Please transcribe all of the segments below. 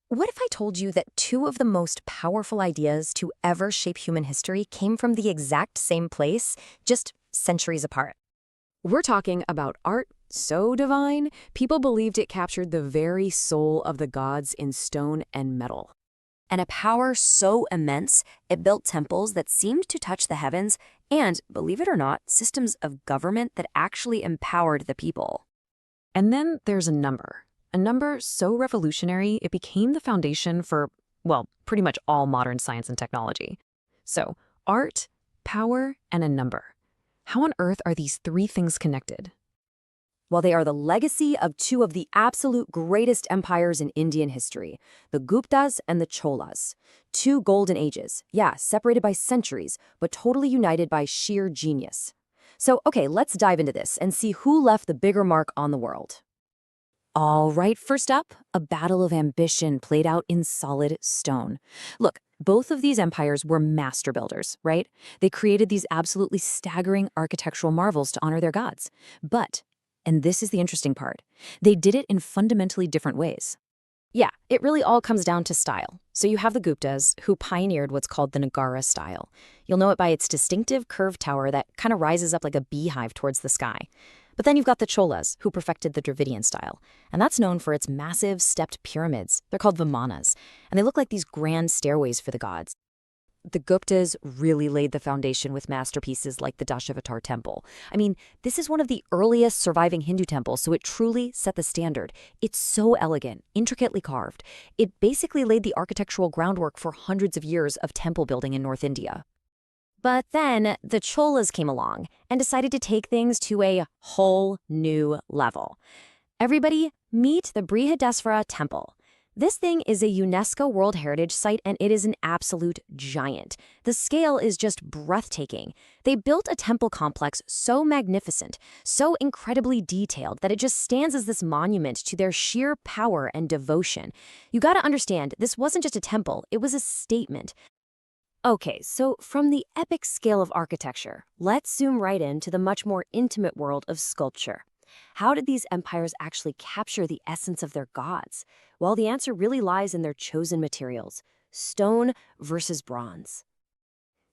What if I told you that two of the most powerful ideas to ever shape human history came from the exact same place, just centuries apart? We're talking about art so divine, people believed it captured the very soul of the gods in stone and metal. And a power so immense, it built temples that seemed to touch the heavens and, believe it or not, systems of government that actually empowered the people. And then there's a number so revolutionary it became the foundation for, well, pretty much all modern science and technology. So, art, power, and a number. How on earth are these three things connected? Well, they are the legacy of two of the absolute greatest empires in Indian history, the Guptas and the Cholas. Two golden ages, yeah, separated by centuries, but totally united by sheer genius. So, okay, let's dive into this and see who left the bigger mark on the world. All right, first up, a battle of ambition played out in solid stone. Look, both of these empires were master builders, right? They created these absolutely staggering architectural marvels to honor their gods. But, and this is the interesting part, they did it in fundamentally different ways. Yeah, it really all comes down to style. So you have the Guptas, who pioneered what's called the Nagara style. You'll know it by its distinctive curved tower that kind of rises up like a beehive towards the sky. But then you've got the Cholas, who perfected the Dravidian style. And that's known for its massive stepped pyramids. They're called vimanas, and they look like these grand stairways for the gods. The Guptas really laid the foundation with masterpieces like the Dashavatar temple. I mean, this is one of the earliest surviving Hindu temples, so it truly set the standard. It's so elegant, intricately carved. It basically laid the architectural groundwork for hundreds of years of temple building in North India. But then the Cholas came along and decided to take things to a whole new level. Everybody, meet the Brihadesvara Temple. This thing is a UNESCO World Heritage Site, and it is an absolute giant. The scale is just breathtaking. They built a temple complex so magnificent, so incredibly detailed, that it just stands as this monument to their sheer power and devotion. You gotta understand, this wasn't just a temple, it was a statement. Okay, so from the epic scale of architecture, let's zoom right into the much more intimate world of sculpture. How did these empires actually capture the essence of their gods? Well, the answer really lies in their chosen materials, stone versus bronze.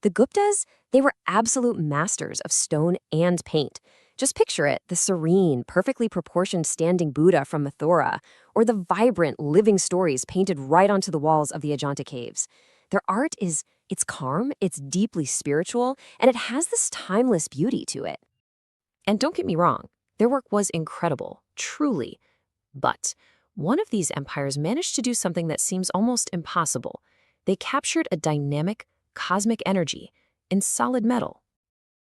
The Guptas, they were absolute masters of stone and paint. Just picture it, the serene, perfectly proportioned standing Buddha from Mathura, or the vibrant, living stories painted right onto the walls of the Ajanta caves. Their art it's calm, it's deeply spiritual, and it has this timeless beauty to it. And don't get me wrong, their work was incredible, truly. But one of these empires managed to do something that seems almost impossible. They captured a dynamic, cosmic energy in solid metal.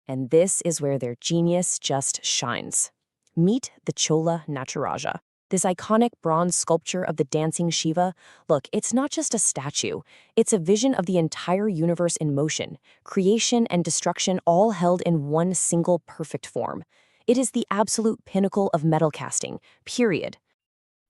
And this is where their genius just shines. Meet the Chola Nataraja. This iconic bronze sculpture of the dancing Shiva, look, it's not just a statue. It's a vision of the entire universe in motion, creation and destruction all held in one single perfect form. It is the absolute pinnacle of metal casting, period.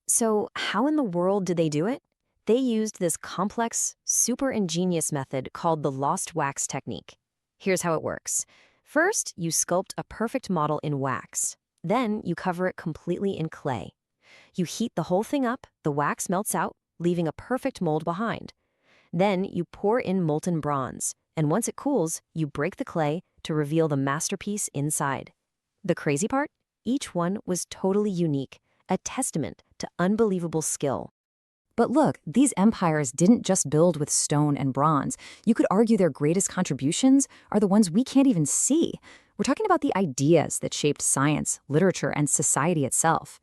So how in the world did they do it? They used this complex, super ingenious method called the lost wax technique. Here's how it works. First, you sculpt a perfect model in wax. Then you cover it completely in clay. You heat the whole thing up, the wax melts out, leaving a perfect mold behind. Then you pour in molten bronze, and once it cools, you break the clay to reveal the masterpiece inside. The crazy part? Each one was totally unique, a testament to unbelievable skill. But look, these empires didn't just build with stone and bronze. You could argue their greatest contributions are the ones we can't even see. We're talking about the ideas that shaped science, literature, and society itself.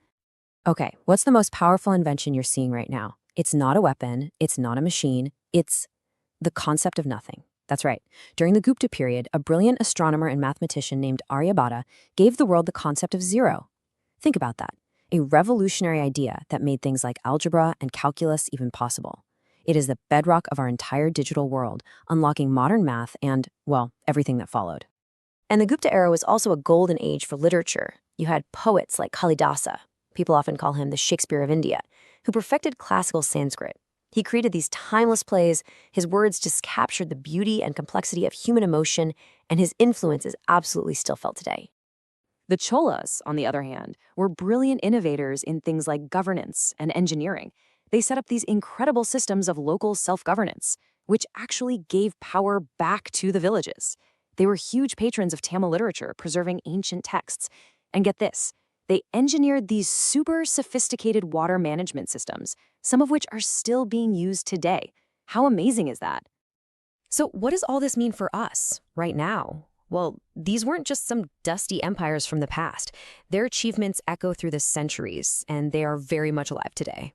Okay, what's the most powerful invention you're seeing right now? It's not a weapon, it's not a machine, it's the concept of nothing. That's right. During the Gupta period, a brilliant astronomer and mathematician named Aryabhata gave the world the concept of zero. Think about that. A revolutionary idea that made things like algebra and calculus even possible. It is the bedrock of our entire digital world, unlocking modern math and, well, everything that followed. And the Gupta era was also a golden age for literature. You had poets like Kalidasa, people often call him the Shakespeare of India, who perfected classical Sanskrit. He created these timeless plays. His words just captured the beauty and complexity of human emotion, and his influence is absolutely still felt today. The Cholas, on the other hand, were brilliant innovators in things like governance and engineering. They set up these incredible systems of local self-governance, which actually gave power back to the villages. They were huge patrons of Tamil literature, preserving ancient texts. And get this, they engineered these super sophisticated water management systems, some of which are still being used today. How amazing is that? So what does all this mean for us, right now? Well, these weren't just some dusty empires from the past. Their achievements echo through the centuries, and they are very much alive today.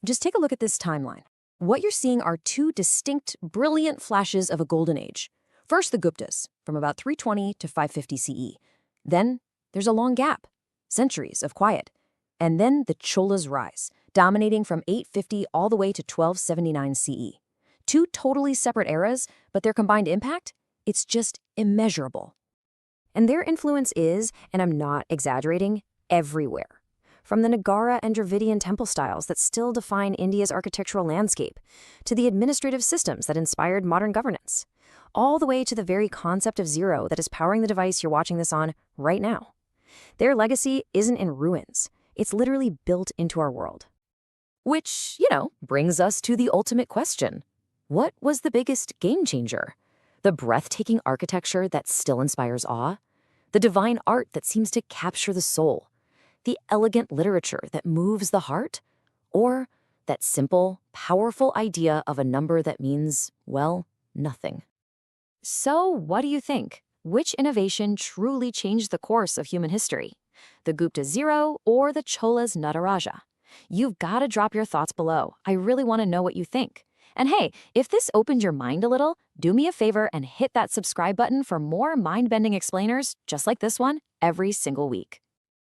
Just take a look at this timeline. What you're seeing are two distinct, brilliant flashes of a golden age. First, the Guptas, from about 320 to 550 CE. Then, there's a long gap, centuries of quiet. And then the Cholas rise, dominating from 850 all the way to 1279 CE. Two totally separate eras, but their combined impact? It's just immeasurable. And their influence is, and I'm not exaggerating, everywhere. From the Nagara and Dravidian temple styles that still define India's architectural landscape, to the administrative systems that inspired modern governance, all the way to the very concept of zero that is powering the device you're watching this on right now. Their legacy isn't in ruins. It's literally built into our world. Which, brings us to the ultimate question. What was the biggest game changer? The breathtaking architecture that still inspires awe? The divine art that seems to capture the soul? The elegant literature that moves the heart? Or that simple, powerful idea of a number that means, well, nothing? So what do you think? Which innovation truly changed the course of human history? The Gupta Zero or the Cholas Nataraja? You've got to drop your thoughts below. I really want to know what you think. And hey, if this opened your mind a little, do me a favor and hit that subscribe button for more mind-bending explainers just like this one every single week.